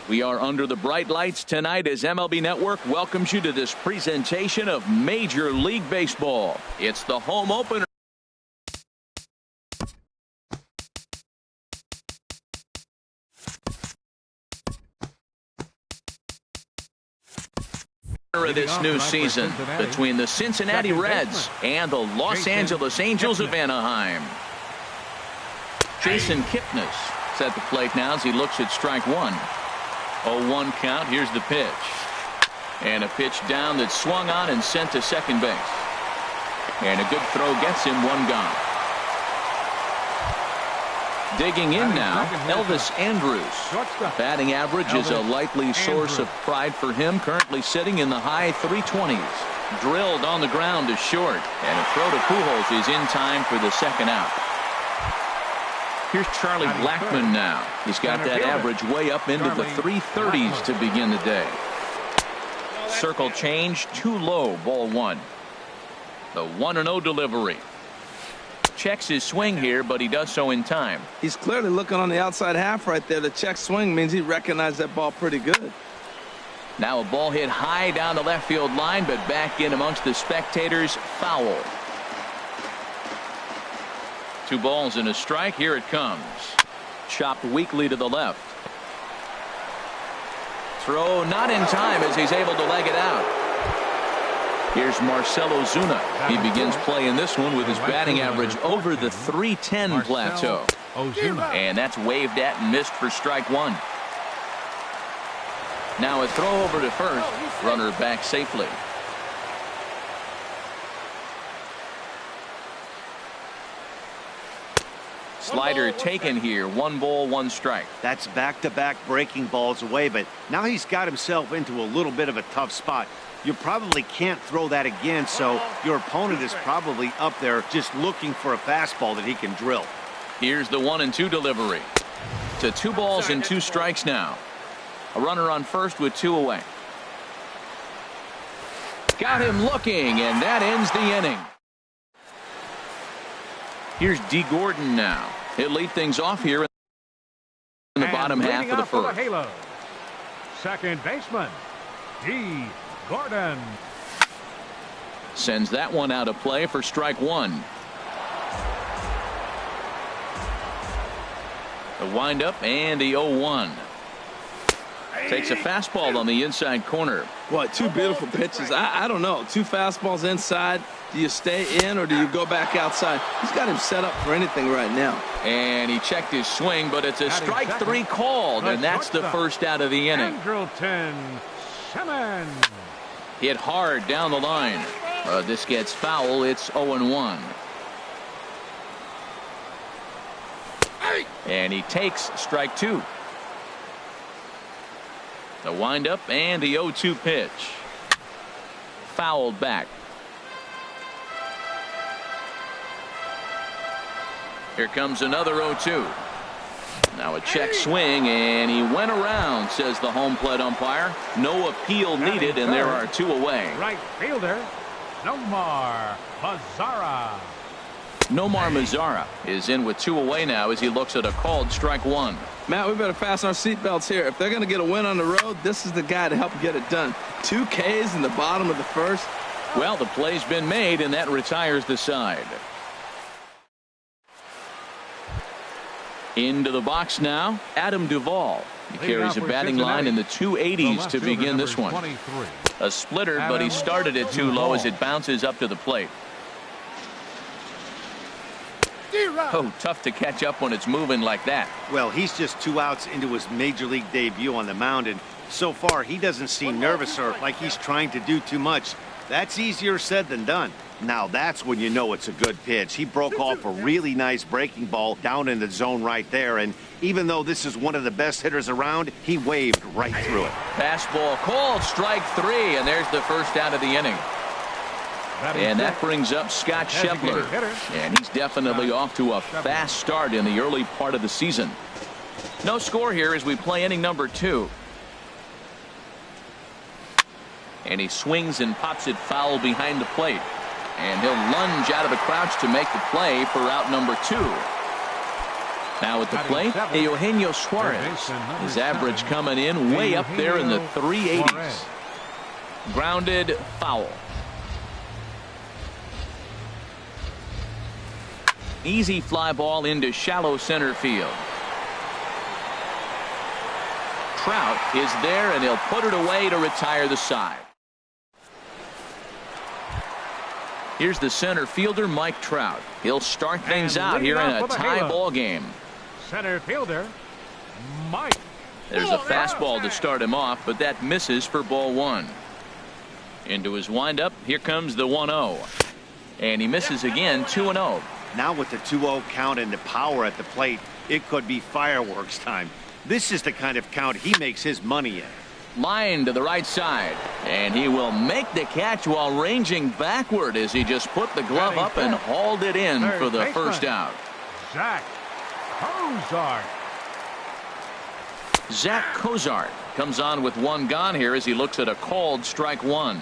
We are under the bright lights tonight as MLB Network welcomes you to this presentation of Major League Baseball. It's the home opener of this new season between the Cincinnati Reds and the Los Angeles Angels of Anaheim. Jason Kipnis at the plate now as he looks at strike one. 0-1 count. Here's the pitch. And a pitch down that's swung on and sent to second base. And a good throw gets him one gone. Digging in now, Elvis Andrus. Batting average is a likely source of pride for him. Currently sitting in the high 320s. Drilled on the ground to short. And a throw to Pujols is in time for the second out. Here's Charlie Blackmon now. He's got that average way up into the 330s to begin the day. Circle change, too low, ball one. The 1-0 delivery. Checks his swing here, but he does so in time. He's clearly looking on the outside half right there. The check swing means he recognized that ball pretty good. Now a ball hit high down the left field line, but back in amongst the spectators, foul. 2 balls and a strike. Here it comes. Chopped weakly to the left. Throw not in time as he's able to leg it out. Here's Marcell Ozuna. He begins playing this one with his batting average over the 310 plateau. And that's waved at and missed for strike one. Now a throw over to first. Runner back safely. Slider taken here. 1 ball, 1 strike. That's back-to-back breaking balls away, but now he's got himself into a little bit of a tough spot. You probably can't throw that again, so your opponent is probably up there just looking for a fastball that he can drill. Here's the 1-2 delivery. To 2 balls and 2 strikes now. A runner on first with 2 away. Got him looking, and that ends the inning. Here's D. Gordon now. He'll lead things off here in the bottom half of the first. Second baseman, D. Gordon. Sends that one out of play for strike one. The windup and the 0-1. Takes a fastball on the inside corner. Boy, 2 beautiful pitches. I don't know. 2 fastballs inside. Do you stay in or do you go back outside? He's got him set up for anything right now. And he checked his swing, but it's a strike 3 called, and that's the first out of the inning. Hit hard down the line. This gets foul. It's 0-1. And he takes strike 2. The windup and the 0-2 pitch. Fouled back. Here comes another 0-2. Now a check swing, and he went around, says the home plate umpire. No appeal needed, and there are 2 away. Right fielder, Nomar Mazara. Nomar Mazara is in with 2 away now as he looks at a called strike 1. Matt, we better fasten our seatbelts here. If they're going to get a win on the road, this is the guy to help get it done. 2 Ks in the bottom of the first. Well, the play's been made, and that retires the side. Into the box now, Adam Duvall. He carries a batting line in the 280s to begin this one. A splitter, but he started it too low as it bounces up to the plate. Oh, tough to catch up when it's moving like that. Well, he's just 2 outs into his major league debut on the mound, and so far he doesn't seem nervous or like he's trying to do too much. That's easier said than done. Now that's when you know it's a good pitch. He broke off a really nice breaking ball down in the zone right there, and even though this is one of the best hitters around, he waved right through it. Fastball called, strike 3, and there's the first out of the inning. And that brings up Scott Schebler, and he's definitely off to a fast start in the early part of the season. No score here as we play inning number 2. And he swings and pops it foul behind the plate. And he'll lunge out of the crouch to make the play for out number 2. Now at the plate, Eugenio Suarez. His average coming in way up there in the 380s. Grounded foul. Easy fly ball into shallow center field. Trout is there, and he'll put it away to retire the side. Here's the center fielder, Mike Trout. He'll start things out here in a tie ball game. Center fielder, Mike. There's a fastball to start him off, but that misses for ball one. Into his windup, here comes the 1-0. And he misses again, 2-0. Now with the 2-0 count and the power at the plate, it could be fireworks time. This is the kind of count he makes his money in. Line to the right side, and he will make the catch while ranging backward as he just put the glove up and hauled it in for the first out. Zach Cozart. Zach Cozart comes on with one gone here as he looks at a called strike one.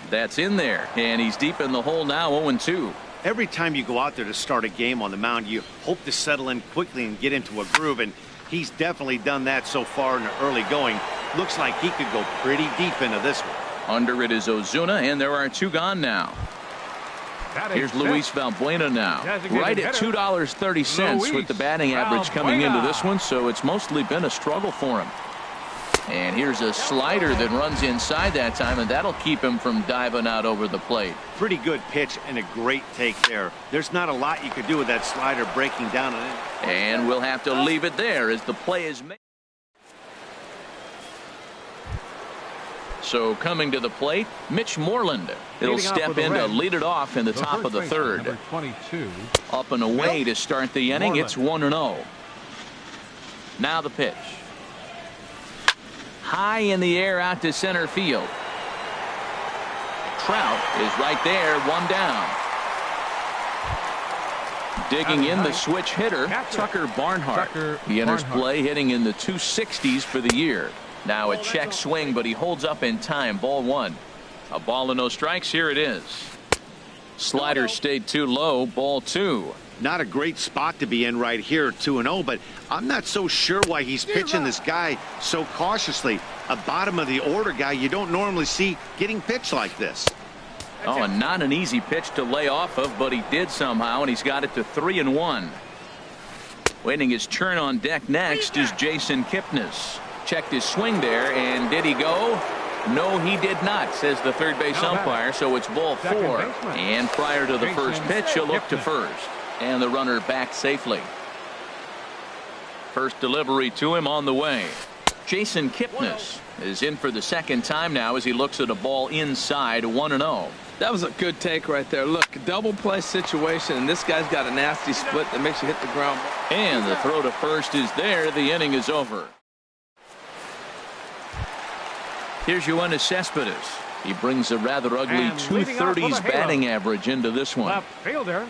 That's in there, and he's deep in the hole now, 0-2. Every time you go out there to start a game on the mound, you hope to settle in quickly and get into a groove, and he's definitely done that so far in the early going. Looks like he could go pretty deep into this one. Under it is Ozuna, and there are two gone now. Here's Luis Valbuena now, right at $2.30 with the batting average coming into this one, so it's mostly been a struggle for him. And here's a slider that runs inside that time, and that'll keep him from diving out over the plate. Pretty good pitch and a great take there. There's not a lot you could do with that slider breaking down on it. And we'll have to leave it there as the play is made. So coming to the plate, Mitch Moreland. He'll step in to lead it off in the top of the third. Up and away to start the inning. It's 1-0. Now the pitch. High in the air out to center field. Trout is right there, one down. Digging in the switch hitter, Tucker Barnhart. He enters play hitting in the 260s for the year. Now a check swing, but he holds up in time. Ball one. A ball and no strikes. Here it is. Slider stayed too low. Ball two. Not a great spot to be in right here, 2-0, but I'm not so sure why he's pitching this guy so cautiously. A bottom of the order guy you don't normally see getting pitched like this. Oh, and not an easy pitch to lay off of, but he did somehow, and he's got it to 3-1. Waiting his turn on deck next is Jason Kipnis. Checked his swing there, and did he go? No, he did not, says the third base umpire, so it's ball four. And prior to the first pitch, he'll look to first. And the runner back safely. First delivery to him on the way. Jason Kipnis is in for the second time now as he looks at a ball inside, 1-0. That was a good take right there. Look, double play situation, and this guy's got a nasty split that makes you hit the ground. And the throw to first is there. The inning is over. Here's Yoenis Cespedes. He brings a rather ugly 230s batting average into this one. Left fielder.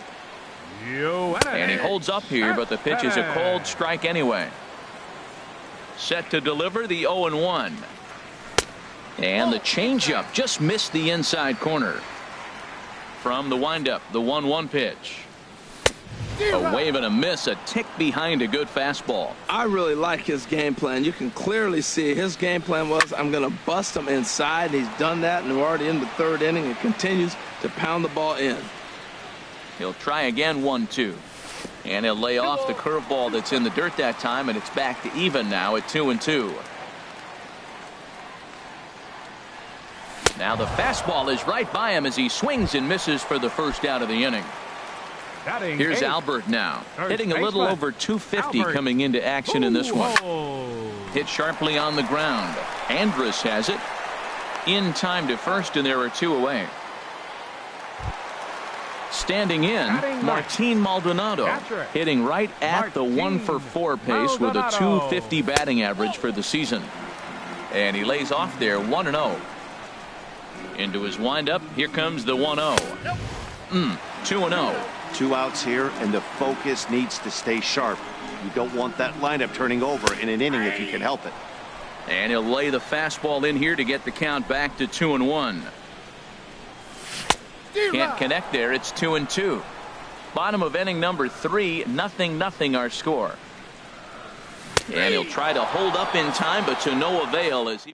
And he holds up here, but the pitch is a called strike anyway. Set to deliver the 0-1. And the changeup just missed the inside corner. From the windup, the 1-1 pitch. A wave and a miss, a tick behind a good fastball. I really like his game plan. You can clearly see his game plan was, I'm going to bust him inside. He's done that, and we're already in the third inning and continues to pound the ball in. He'll try again, 1-2. And he'll lay off the curveball that's in the dirt that time, and it's back to even now at 2-2. Now the fastball is right by him as he swings and misses for the first out of the inning. Here's Albert now, hitting a little over 250 coming into action in this one. Hit sharply on the ground. Andrus has it. In time to first, and there are two away. Standing in, Martin Maldonado, hitting right at the 1-for-4 pace with a 250 batting average for the season. And he lays off there, 1-0. Into his windup, here comes the 1-0. 2-0. 2 outs here, and the focus needs to stay sharp. You don't want that lineup turning over in an inning if you can help it. And he'll lay the fastball in here to get the count back to 2-1. Can't connect there. It's 2-2. Bottom of inning number 3, 0-0 our score. And he'll try to hold up in time, but to no avail as he.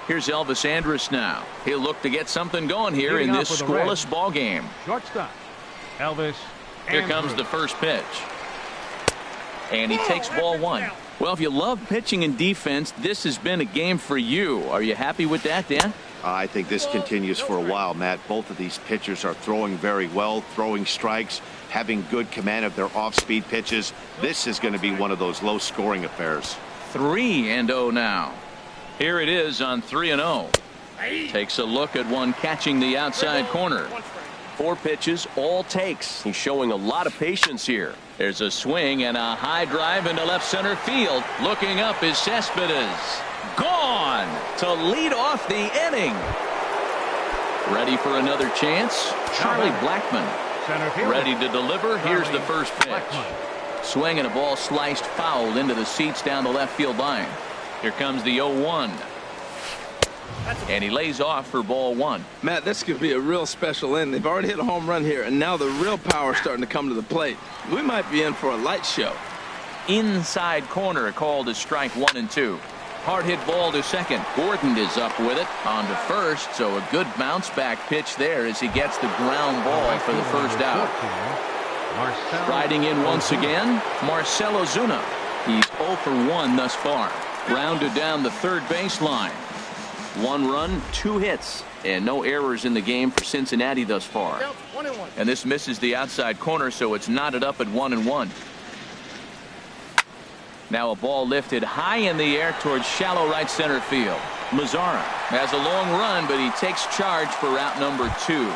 Here's Elvis Andrus now. He'll look to get something going here in this scoreless ball game. Shortstop, Elvis Here comes the first pitch. And he takes ball 1. Well, if you love pitching and defense, this has been a game for you. Are you happy with that, Dan? I think this continues for a while, Matt. Both of these pitchers are throwing very well, throwing strikes, having good command of their off-speed pitches. This is going to be one of those low-scoring affairs. 3-0 now. Here it is on 3-0. Takes a look at one catching the outside corner. 4 pitches, all takes. He's showing a lot of patience here. There's a swing and a high drive into left center field. Looking up is Cespedes. Gone to lead off the inning. Ready for another chance? Charlie Blackmon. Ready to deliver. Here's the first pitch. Swing and a ball sliced foul into the seats down the left field line. Here comes the 0-1. And he lays off for ball 1. Matt, this could be a real special inning. They've already hit a home run here, and now the real power is starting to come to the plate. We might be in for a light show. Inside corner called as strike 1 and 2. Hard hit ball to second. Gordon is up with it on to first, so a good bounce back pitch there as he gets the ground ball for the first out. Riding in once again, Marcell Ozuna. He's 0 for 1 thus far. Grounded down the third baseline. 1 run, 2 hits, and no errors in the game for Cincinnati thus far. And this misses the outside corner, so it's knotted up at 1-1. Now a ball lifted high in the air towards shallow right center field. Mazzara has a long run, but he takes charge for route number 2.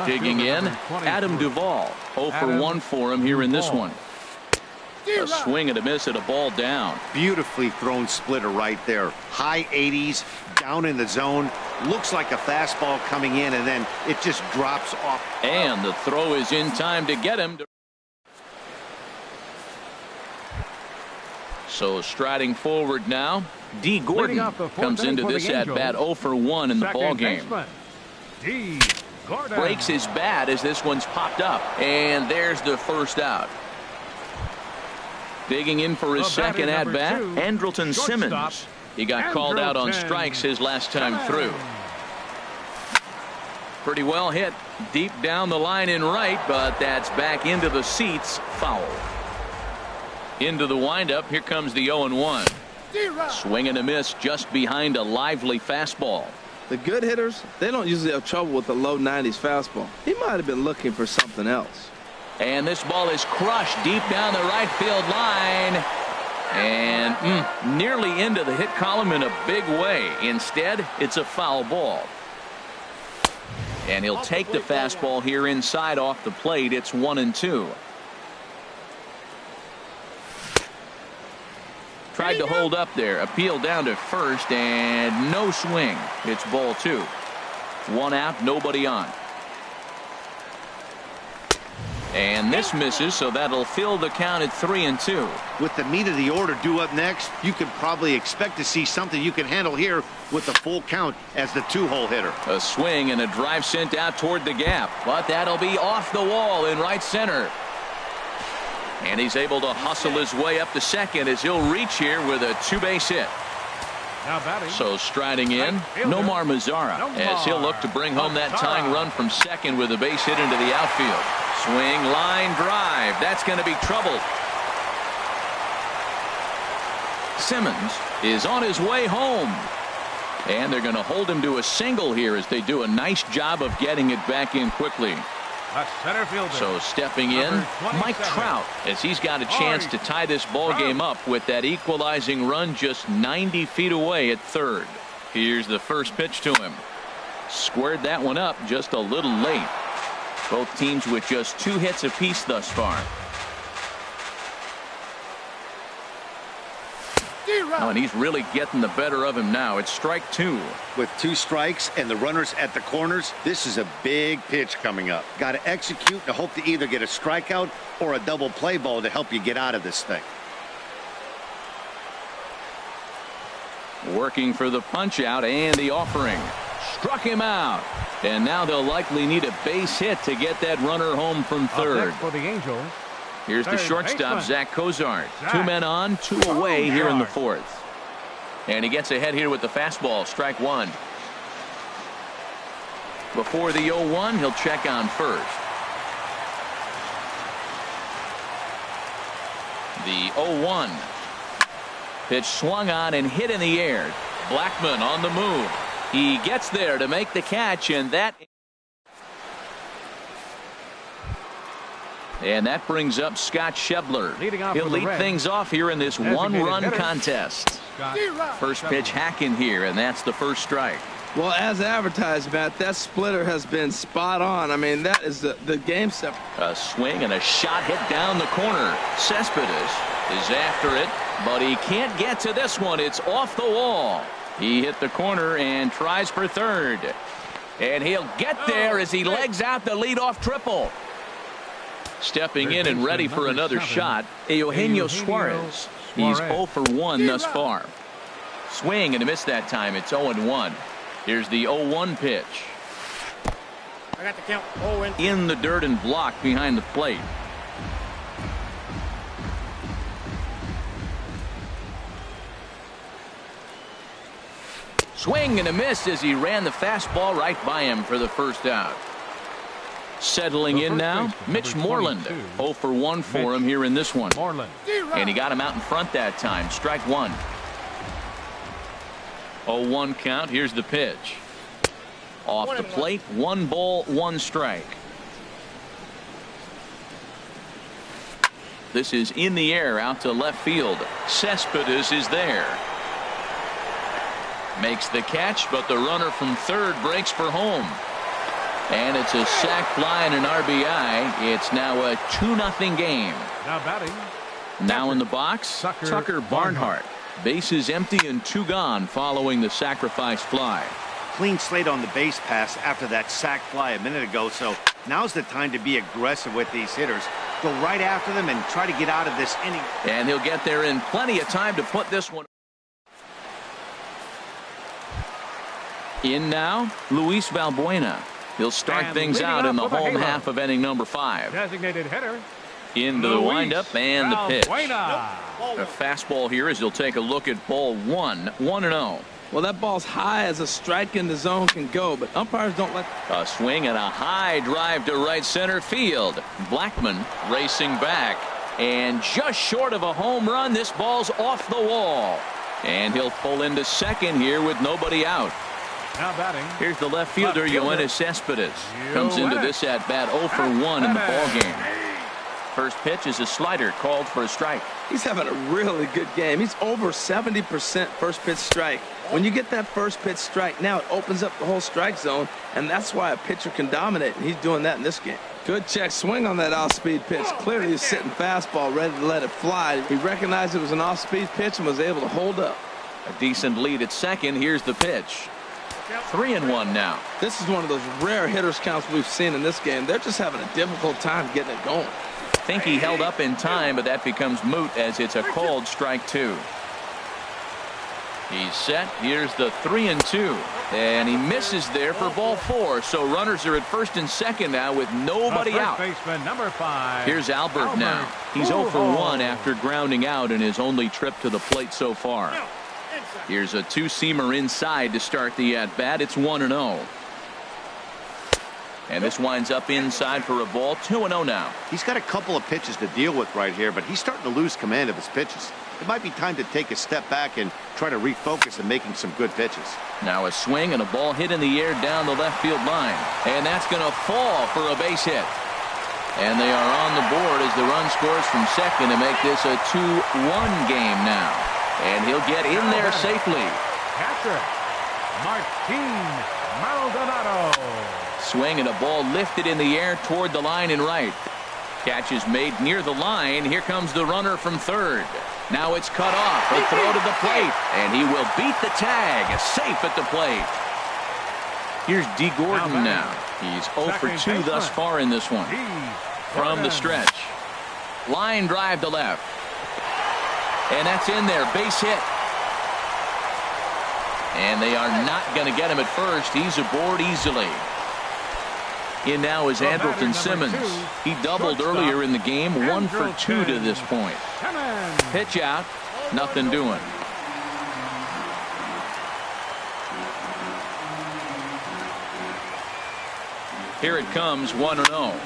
Digging in, Adam Duvall. 0 for 1 for him here in this one. A swing and a miss at a ball down. Beautifully thrown splitter right there. High 80s, down in the zone. Looks like a fastball coming in, and then it just drops off. And the throw is in time to get him. So striding forward now, D. Gordon comes into this at-bat 0 for 1 in the ball game. Breaks his bat as this one's popped up. And there's the first out. Digging in for his second at-bat, Andrelton Simmons. He got called out on strikes his last time through. Pretty well hit deep down the line in right, but that's back into the seats, foul. Into the windup, here comes the 0-1. Swing and a miss just behind a lively fastball. The good hitters, they don't usually have trouble with the low 90s fastball. He might have been looking for something else. And this ball is crushed deep down the right field line. And nearly into the hit column in a big way. Instead, it's a foul ball. And he'll take the fastball here inside off the plate. It's 1-2. Tried to hold up there. Appeal down to first, and no swing. It's ball 2. 1 out, nobody on. And this misses, so that'll fill the count at 3-2. With the meat of the order due up next, you could probably expect to see something you can handle here with the full count as the 2-hole hitter. A swing and a drive sent out toward the gap, but that'll be off the wall in right center. And he's able to hustle his way up to second as he'll reach here with a 2-base hit. So striding in, Nomar Mazzara, as he'll look to bring home that tying run from second with a base hit into the outfield. Swing, line, drive. That's going to be trouble. Simmons is on his way home. And they're going to hold him to a single here as they do a nice job of getting it back in quickly. So stepping in, Mike Trout, as he's got a chance to tie this ball game up with that equalizing run just 90 feet away at third. Here's the first pitch to him. Squared that one up just a little late. Both teams with just 2 hits apiece thus far. Oh, and he's really getting the better of him now. It's strike 2. With 2 strikes and the runners at the corners, this is a big pitch coming up. Got to execute and hope to either get a strikeout or a double play ball to help you get out of this thing. Working for the punch out and the offering. Struck him out. And now they'll likely need a base hit to get that runner home from third. For the Angels. Here's the shortstop, baseman. Zach Cozart. Zach. 2 men on, 2 away here in the fourth. And he gets ahead here with the fastball, strike one. Before the 0-1, he'll check on first. The 0-1. Pitch swung on and hit in the air. Blackmon on the move. He gets there to make the catch, and that brings up Scott Schebler. He'll lead things off here in this one-run contest. First pitch hacking here, and that's the first strike. Well, as advertised, Matt, that splitter has been spot on. I mean, that is the game set. A swing and a shot hit down the corner. Cespedes is after it, but he can't get to this one. It's off the wall. He hit the corner and tries for third. And he'll get there as he legs out the leadoff triple. Stepping in and ready for another shot, Eugenio Suarez. He's 0 for 1 thus far. Swing and a miss that time. It's 0-1. Here's the 0-1 pitch. I got the count. 0-1. In the dirt and blocked behind the plate. Swing and a miss as he ran the fastball right by him for the first out. Settling in now, Mitch Moreland. 0 for 1 for him here in this one. And he got him out in front that time. Strike one. 0-1 count. Here's the pitch. Off the plate, 1 ball, 1 strike. This is in the air out to left field. Cespedes is there. Makes the catch, but the runner from third breaks for home. And it's a sac fly and an RBI. It's now a 2-0 game. Now batting. Now in the box, Tucker Barnhart. Bases empty and 2 gone following the sacrifice fly. Clean slate on the base pass after that sac fly a minute ago, so now's the time to be aggressive with these hitters. Go right after them and try to get out of this inning. And he'll get there in plenty of time to put this one. In now, Luis Valbuena. He'll start things out in the home half of inning number 5. Designated hitter. Into the windup and the pitch. Valbuena. A fastball here as he'll take a look at ball 1. 1-0. Well, that ball's high as a strike in the zone can go, but umpires don't let. A swing and a high drive to right center field. Blackmon racing back, and just short of a home run. This ball's off the wall, and he'll pull into second here with nobody out. Now batting. Here's the left fielder, Yoenis Cespedes. Comes into this at bat 0 for 1 in the ball game. First pitch is a slider called for a strike. He's having a really good game. He's over 70% first pitch strike. When you get that first pitch strike, now it opens up the whole strike zone, and that's why a pitcher can dominate, and he's doing that in this game. Good check swing on that off-speed pitch. Clearly he's sitting fastball, ready to let it fly. He recognized it was an off-speed pitch and was able to hold up. A decent lead at second. Here's the pitch. 3-1 now. This is one of those rare hitters counts we've seen in this game. They're just having a difficult time getting it going. Think he held up in time, but that becomes moot as it's a called strike 2. He's set. Here's the 3-2, and he misses there for ball 4. So runners are at first and second now with nobody out. Baseman number 5. Here's Albert now. He's 0 for 1 after grounding out in his only trip to the plate so far. Here's a 2-seamer inside to start the at-bat. It's 1-0. And this winds up inside for a ball. 2-0 now. He's got a couple of pitches to deal with right here, but he's starting to lose command of his pitches. It might be time to take a step back and try to refocus on making some good pitches. Now a swing and a ball hit in the air down the left field line. And that's going to fall for a base hit. And they are on the board as the run scores from second to make this a 2-1 game now. And he'll get in there safely. Catcher, Martin Maldonado. Swing and a ball lifted in the air toward the line and right. Catch is made near the line. Here comes the runner from third. Now it's cut off. A throw to the plate. And he will beat the tag. Safe at the plate. Here's D. Gordon now. He's 0 for 2 thus far in this one. From the stretch. Line drive to left. And that's in there. Base hit. And they are not going to get him at first. He's aboard easily. In now is Andrelton Simmons. He doubled earlier in the game. 1 for 2 to this point. Pitch out. Nothing doing. Here it comes, 1-0.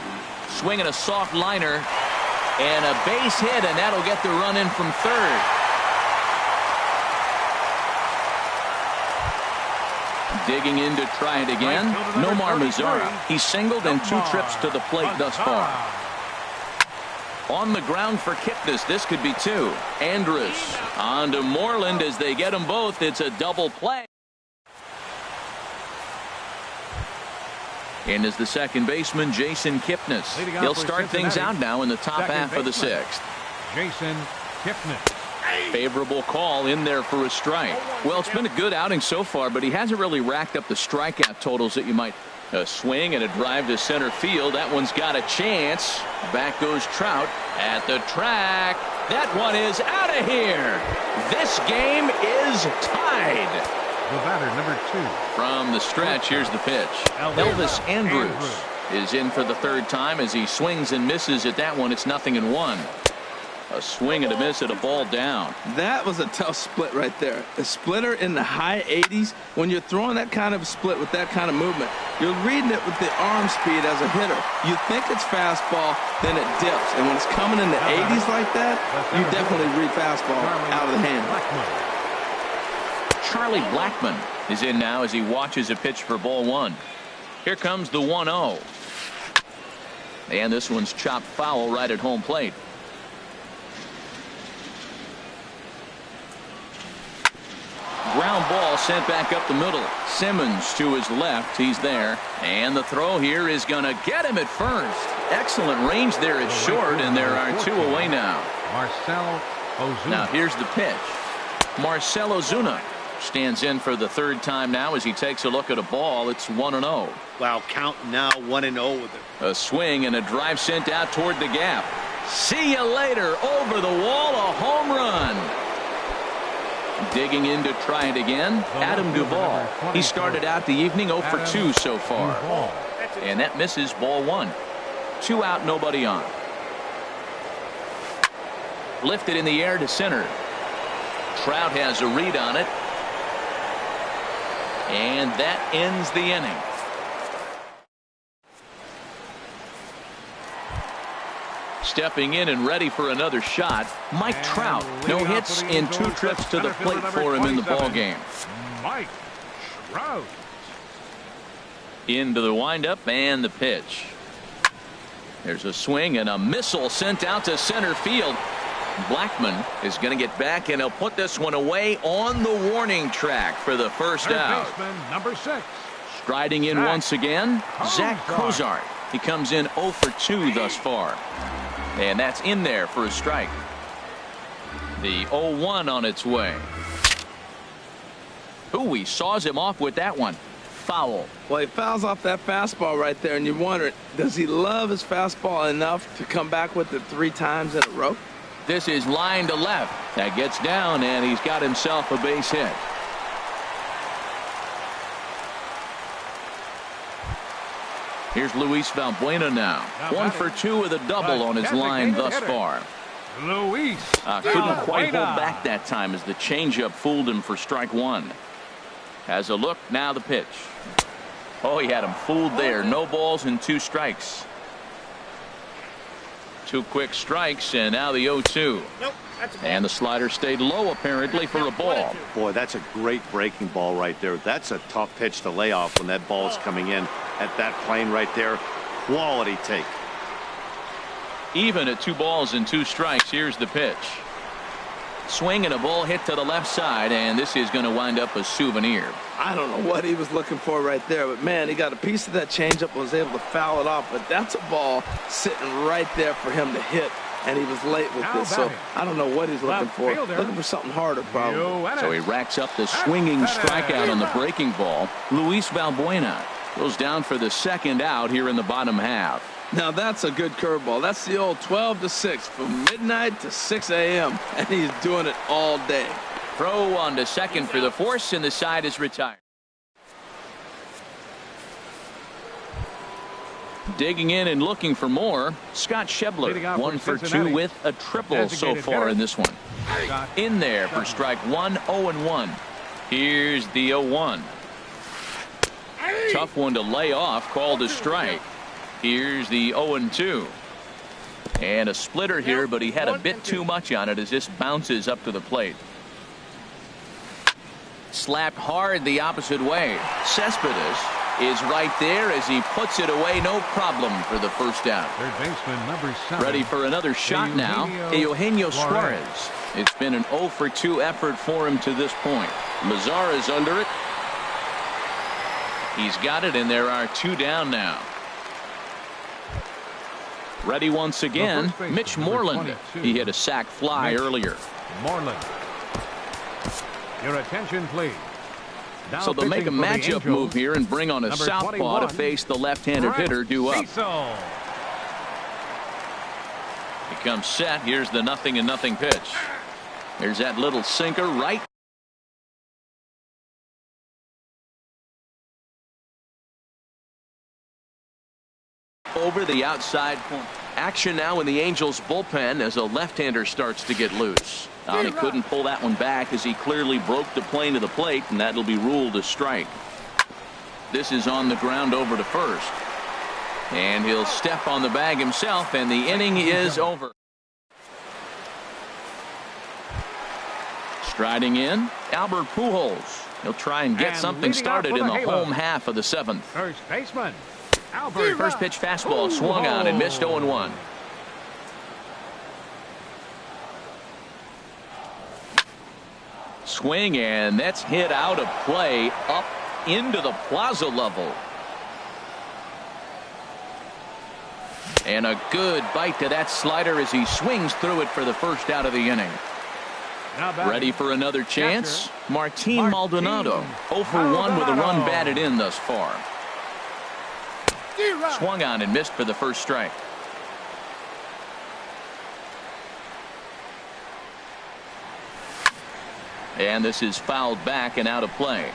Swinging a soft liner. And a base hit, and that'll get the run in from third. Digging in to try it again. Nomar Mazara. He's singled and 2 trips to the plate thus far. On the ground for Kipnis. This could be 2. Andrus on to Moreland as they get them both. It's a double play. And is the second baseman, Jason Kipnis. He'll start things out now in the top half of the 6th. Jason Kipnis. Favorable call in there for a strike. Well, it's been a good outing so far, but he hasn't really racked up the strikeout totals that you might. A swing and a drive to center field. That one's got a chance. Back goes Trout at the track. That one is out of here. This game is tied. The batter, number 2. From the stretch, here's the pitch. Elvis Andrus is in for the 3rd time as he swings and misses at that one. It's 0-1. A swing and a miss at a ball down. That was a tough split right there. A splitter in the high 80s. When you're throwing that kind of split with that kind of movement, you're reading it with the arm speed as a hitter. You think it's fastball, then it dips. And when it's coming in the 80s like that, you definitely read fastball out of the hand. Charlie Blackmon is in now as he watches a pitch for ball 1. Here comes the 1-0. And this one's chopped foul right at home plate. Ground ball sent back up the middle. Simmons to his left. He's there. And the throw here is going to get him at first. Excellent range there at short, and there are 2 away now. Marcell Ozuna. Now here's the pitch. Marcell Ozuna stands in for the 3rd time now as he takes a look at a ball. It's 1-0. Wow, count now 1-0 with it. A swing and a drive sent out toward the gap. See you later. Over the wall, a home run. Digging in to try it again, Adam Duvall. He started out the evening 0 for 2 so far. And that misses ball 1. 2 out, nobody on. Lifted in the air to center. Trout has a read on it. And that ends the inning. Stepping in and ready for another shot, Mike Trout. No hits in 2 trips to the plate for him in the ballgame. Mike Trout. Into the windup and the pitch. There's a swing and a missile sent out to center field. Blackmon is going to get back, and he'll put this one away on the warning track for the first out. Baseman, number 6. Striding in once again, Zach Cozart. He comes in 0 for 2 thus far. And that's in there for a strike. The 0-1 on its way. Ooh, he saws him off with that one. Foul. Well, he fouls off that fastball right there, and you wonder, does he love his fastball enough to come back with it 3 times in a row? This is line to left. That gets down, and he's got himself a base hit. Here's Luis Valbuena now. 1 for 2 with a double on his line thus far. Luis Couldn't quite hold back that time as the changeup fooled him for strike 1. Has a look, now the pitch. Oh, he had him fooled there. No balls and 2 strikes. 2 quick strikes, and now the 0-2. Nope, that's a ball. And the slider stayed low apparently for a ball. Boy, that's a great breaking ball right there. That's a tough pitch to lay off when that ball is coming in at that plane right there. Quality take. Even at 2 balls and 2 strikes. Here's the pitch. Swing and a ball hit to the left side, and this is going to wind up a souvenir. I don't know what he was looking for right there, but man, he got a piece of that changeup and was able to foul it off. But that's a ball sitting right there for him to hit, and he was late with this. So I don't know what he's looking for. Looking for something harder, probably. So he racks up the swinging strikeout on the breaking ball. Luis Valbuena goes down for the 2nd out here in the bottom half. Now that's a good curveball. That's the old 12 to 6 from midnight to 6 a.m. and he's doing it all day. Throw on to second for the force, and the side is retired. Digging in and looking for more, Scott Schebler, 1 for 2 with a triple so far in this one. In there for strike one, 0-1. Here's the 0-1. Tough one to lay off, called a strike. Here's the 0-2. And a splitter here, but he had a bit too much on it as this bounces up to the plate. Slapped hard the opposite way. Cespedes is right there as he puts it away, no problem for the first out. Third baseman number 7. Ready for another shot now, Eugenio Suarez. It's been an 0 for 2 effort for him to this point. Mazara's under it. He's got it, and there are 2 down now. Ready once again, Mitch Moreland. He hit a sac fly earlier. Moreland. Your attention, please. Now so they'll make a matchup move here and bring on a number southpaw 21, to face the left-handed hitter due up. Cecil. He comes set. Here's the 0-0 pitch. There's that little sinker right. Over the outside point. Action now in the Angels bullpen as a left-hander starts to get loose. He couldn't pull that one back as he clearly broke the plane to the plate, and that'll be ruled a strike. This is on the ground over to first. And he'll step on the bag himself, and the inning is over. Striding in, Albert Pujols. He'll try and get something started in the home half of the 7th. First baseman, Albert. First pitch fastball swung on and missed 0-1. Swing, and that's hit out of play up into the plaza level. And a good bite to that slider as he swings through it for the first out of the inning. Ready for another chance? Martin Maldonado, 0 for 1 with a run batted in thus far. Swung on and missed for the first strike. And this is fouled back and out of play.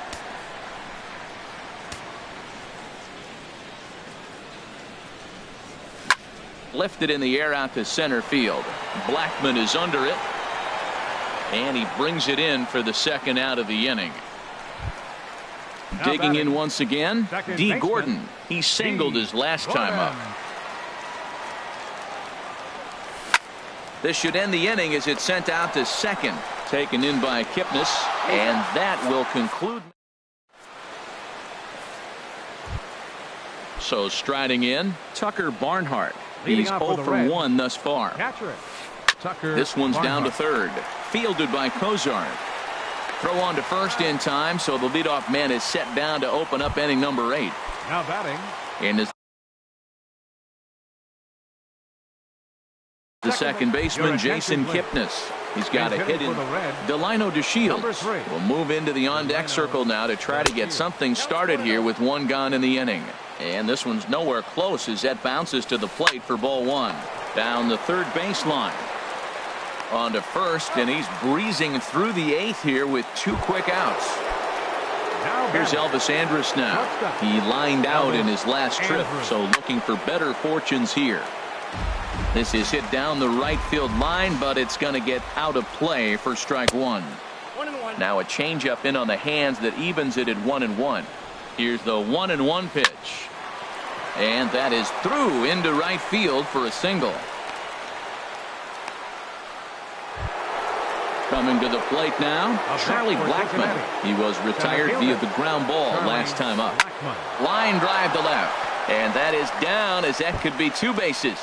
Lifted in the air out to center field. Blackman is under it. And he brings it in for the second out of the inning. Digging in once again, D. Gordon. He singled his last time up. This should end the inning as it's sent out to second. Taken in by Kipnis, and that will conclude. So striding in, Tucker Barnhart. He's 0 for 1 thus far. This one's down to third. Fielded by Kozar. Throw on to first in time, so the leadoff man is set down to open up inning number 8. Now batting. And the second baseman, Jason Kipnis. He's got a hit in. Delino DeShields will move into the on-deck circle now to try to get something started here with 1 gone in the inning. And this one's nowhere close as that bounces to the plate for ball 1. Down the third baseline. On to first, and he's breezing through the 8th here with 2 quick outs. Here's Elvis Andrus now. He lined out in his last trip, so looking for better fortunes here. This is hit down the right field line, but it's going to get out of play for strike 1. Now a changeup in on the hands that evens it at 1-1. Here's the 1-1 pitch. And that is through into right field for a single. Coming to the plate now, Charlie Blackmon. He was retired via the ground ball last time up. Line drive to left. And that is down as that could be 2 bases.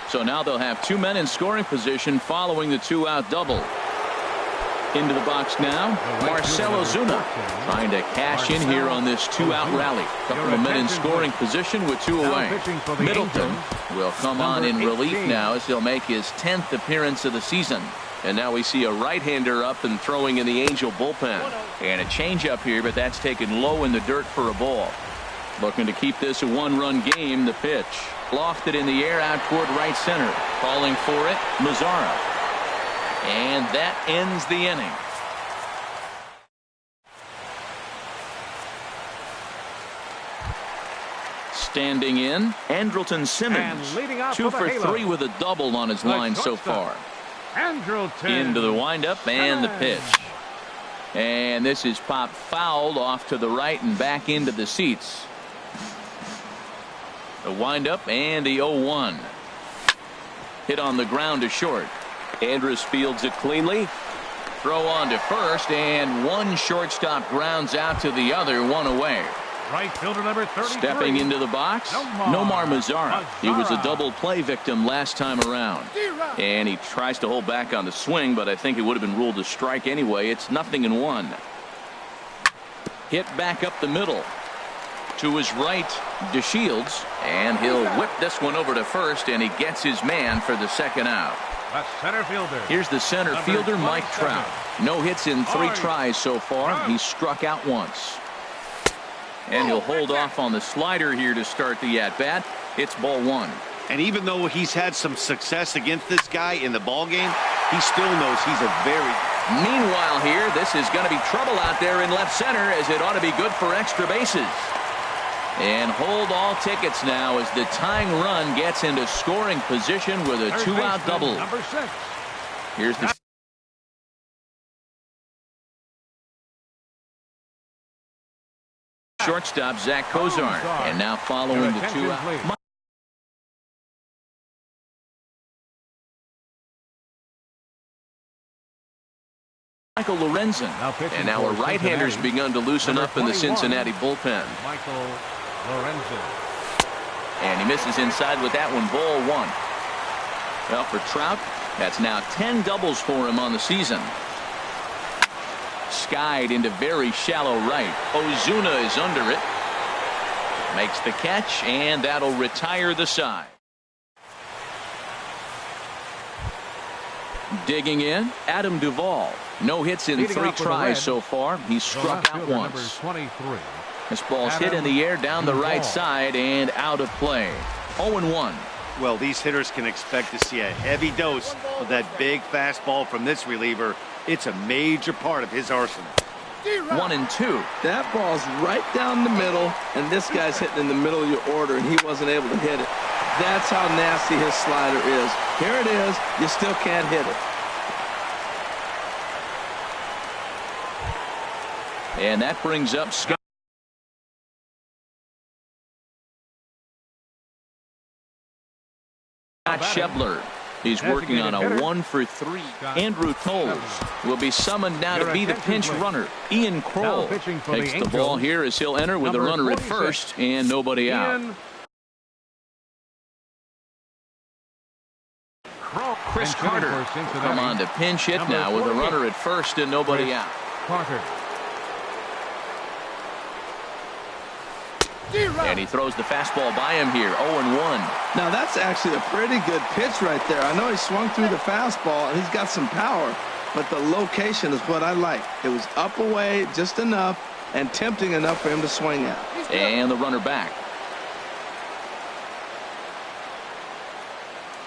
So now they'll have 2 men in scoring position following the 2-out double. Into the box now, Marcell Ozuna trying to cash in here on this 2-out rally. Couple of men in scoring position with 2 away. Middleton will come on in relief now as he'll make his 10th appearance of the season. And now we see a right-hander up and throwing in the Angel bullpen. And a changeup here, but that's taken low in the dirt for a ball. Looking to keep this a 1-run game. The pitch lofted in the air out toward right center. Calling for it, Mazara. And that ends the inning. Standing in, Andrelton Simmons, 2 for 3 with a double on his line so far. Into the windup and the pitch. And this is popped fouled off to the right and back into the seats. The windup and the 0-1. Hit on the ground to short. Andrus fields it cleanly. Throw on to first, and one shortstop grounds out to the other, one away. Right fielder number 33. Stepping into the box, Nomar Mazara. He was a double play victim last time around. And he tries to hold back on the swing, but I think it would have been ruled a strike anyway. It's 0-1. Hit back up the middle. To his right, DeShields, and he'll whip this one over to first, and he gets his man for the second out. The center fielder. Here's the center fielder, Mike Trout. No hits in 3 tries so far. He's struck out once. And he'll hold off on the slider here to start the at-bat. It's ball 1. And even though he's had some success against this guy in the ball game, he still knows he's a very... Meanwhile here, this is going to be trouble out there in left center, as it ought to be good for extra bases. And hold all tickets now as the tying run gets into scoring position with a 2-out double. Number 6. Here's the shortstop, Zach Kozar. And now following the 2-out. Michael Lorenzen. And now a right-hander's begun to loosen up in the Cincinnati bullpen. Michael Lorenzen. And he misses inside with that one, ball 1. Well, for Trout, that's now 10 doubles for him on the season. Skied into very shallow right. Ozuna is under it. Makes the catch, and that'll retire the side. Digging in, Adam Duvall. No hits in 3 tries so far. He's struck out once. 23. This ball's hit in the air down the right side and out of play. 0-1. Well, these hitters can expect to see a heavy dose of that big fastball from this reliever. It's a major part of his arsenal. 1-2. That ball's right down the middle, and this guy's hitting in the middle of your order, and he wasn't able to hit it. That's how nasty his slider is. Here it is. You still can't hit it. And that brings up Scott Schebler. He's working on a 1-for-3. Andrew Toles will be summoned now to be the pinch runner. Ian Kroll takes the ball here as he'll enter with a runner at first and nobody out. Chris Carter will come on to pinch hit now with a runner at first and nobody out. And he throws the fastball by him here. 0-1. Now that's actually a pretty good pitch right there. I know he swung through the fastball and he's got some power, but the location is what I like. It was up away just enough and tempting enough for him to swing at. And the runner back.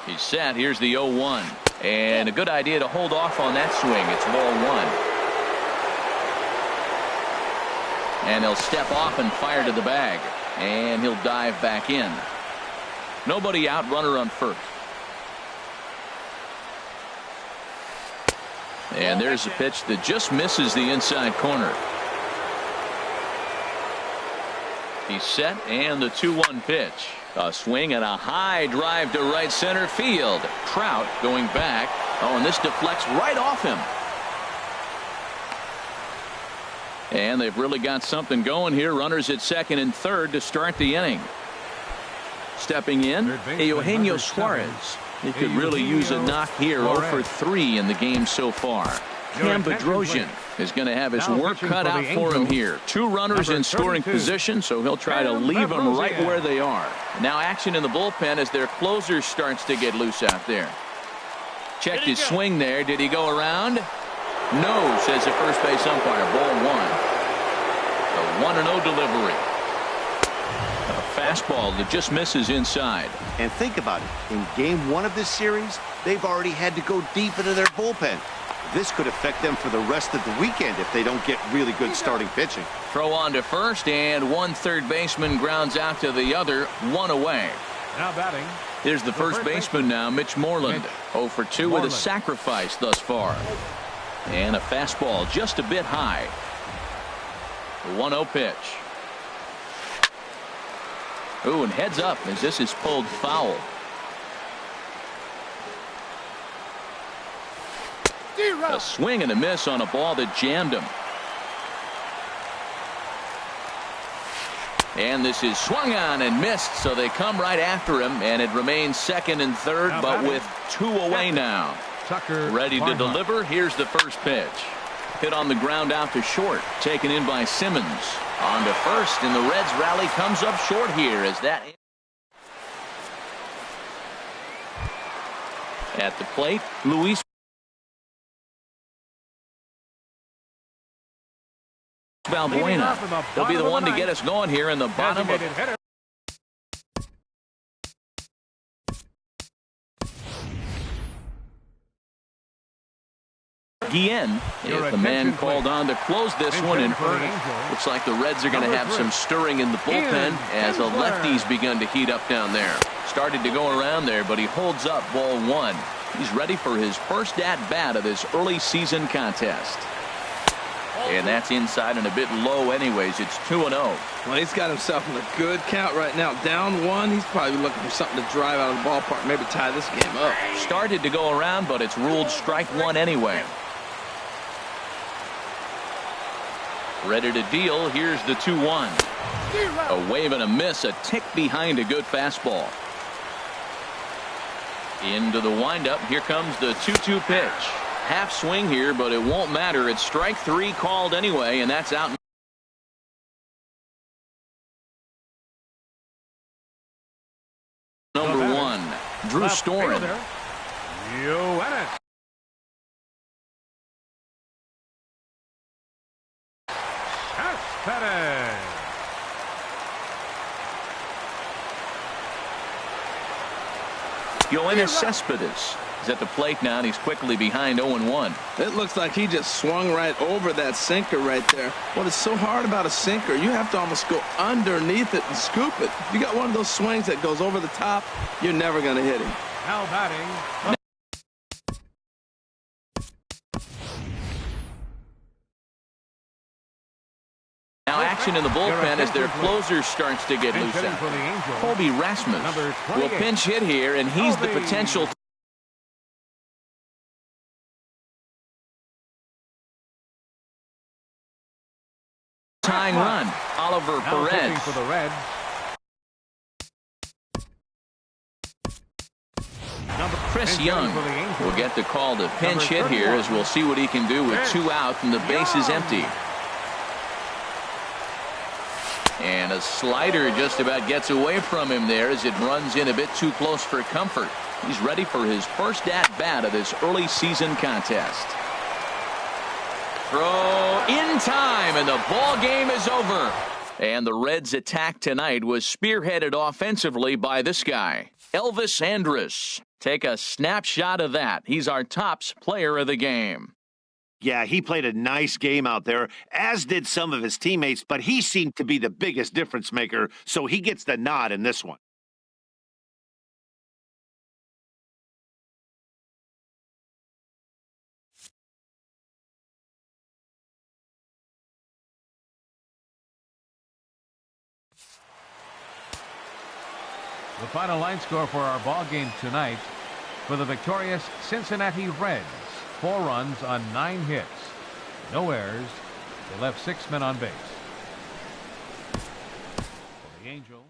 He's set. Here's the 0-1. And a good idea to hold off on that swing. It's ball 1. And he'll step off and fire to the bag. And he'll dive back in. Nobody out, runner on first. And there's a pitch that just misses the inside corner. He's set, and the 2-1 pitch. A swing and a high drive to right center field. Trout going back. Oh, and this deflects right off him. And they've really got something going here. Runners at second and third to start the inning. Stepping in, Eugenio Suarez. He could really use a knock here. 0-for-3 in the game so far. Cam Bedrosian is going to have his work cut out for him here. 2 runners in scoring position, so he'll try to leave them right where they are. Now action in the bullpen as their closer starts to get loose out there. Checked his swing there. Did he go around? No, says the first base umpire. Ball 1. A 1-0 delivery. A fastball that just misses inside. And think about it. In game 1 of this series, they've already had to go deep into their bullpen. This could affect them for the rest of the weekend if they don't get really good starting pitching. Throw on to first, and one third baseman grounds out to the other, one away. Now batting. Here's the first baseman now, Mitch Moreland. 0 for 2 with a sacrifice thus far. And a fastball just a bit high. The 1-0 pitch. Ooh, and heads up as this is pulled foul. A swing and a miss on a ball that jammed him. And this is swung on and missed, so they come right after him, and it remains second and third, but with 2 away now. Ready to deliver. Here's the first pitch. Hit on the ground out to short, taken in by Simmons. On to first, and the Reds rally comes up short here as that. At the plate, Luis Valbuena. He'll be the one to get us going here in the bottom of Guillen is the man called on to close this one, and looks like the Reds are going to have some stirring in the bullpen as the lefties begun to heat up down there. Started to go around there, but he holds up ball 1. He's ready for his first at-bat of this early season contest. And that's inside and a bit low anyways. It's 2-0. Well, he's got himself in a good count right now. Down 1. He's probably looking for something to drive out of the ballpark, maybe tie this game up. Started to go around, but it's ruled strike 1 anyway. Ready to deal. Here's the 2-1. A wave and a miss, a tick behind a good fastball. Into the windup. Here comes the 2-2 pitch. Half swing here, but it won't matter. It's strike 3 called anyway, and that's out. Number 1, Drew Storen. You win it. Pettis. Yoenis Cespedes is at the plate now, and he's quickly behind 0-1. It looks like he just swung right over that sinker right there. What is so hard about a sinker, you have to almost go underneath it and scoop it. If you got one of those swings that goes over the top, you're never going to hit him. Now batting. Now action in the bullpen as their closer starts to get loose out. Colby Rasmus will pinch hit here, and he's the potential tying run. Oliver Perez. For the Reds. Chris Young will get the call to pinch hit here, as we'll see what he can do with 2 out and the base is empty. And a slider just about gets away from him there as it runs in a bit too close for comfort. He's ready for his first at-bat of this early season contest. Throw in time, and the ball game is over. And the Reds' attack tonight was spearheaded offensively by this guy, Elvis Andrus. Take a snapshot of that. He's our tops player of the game. Yeah, he played a nice game out there, as did some of his teammates, but he seemed to be the biggest difference maker, so he gets the nod in this one. The final line score for our ball game tonight for the victorious Cincinnati Reds. 4 runs on 9 hits. No errors. They left 6 men on base. For the Angels.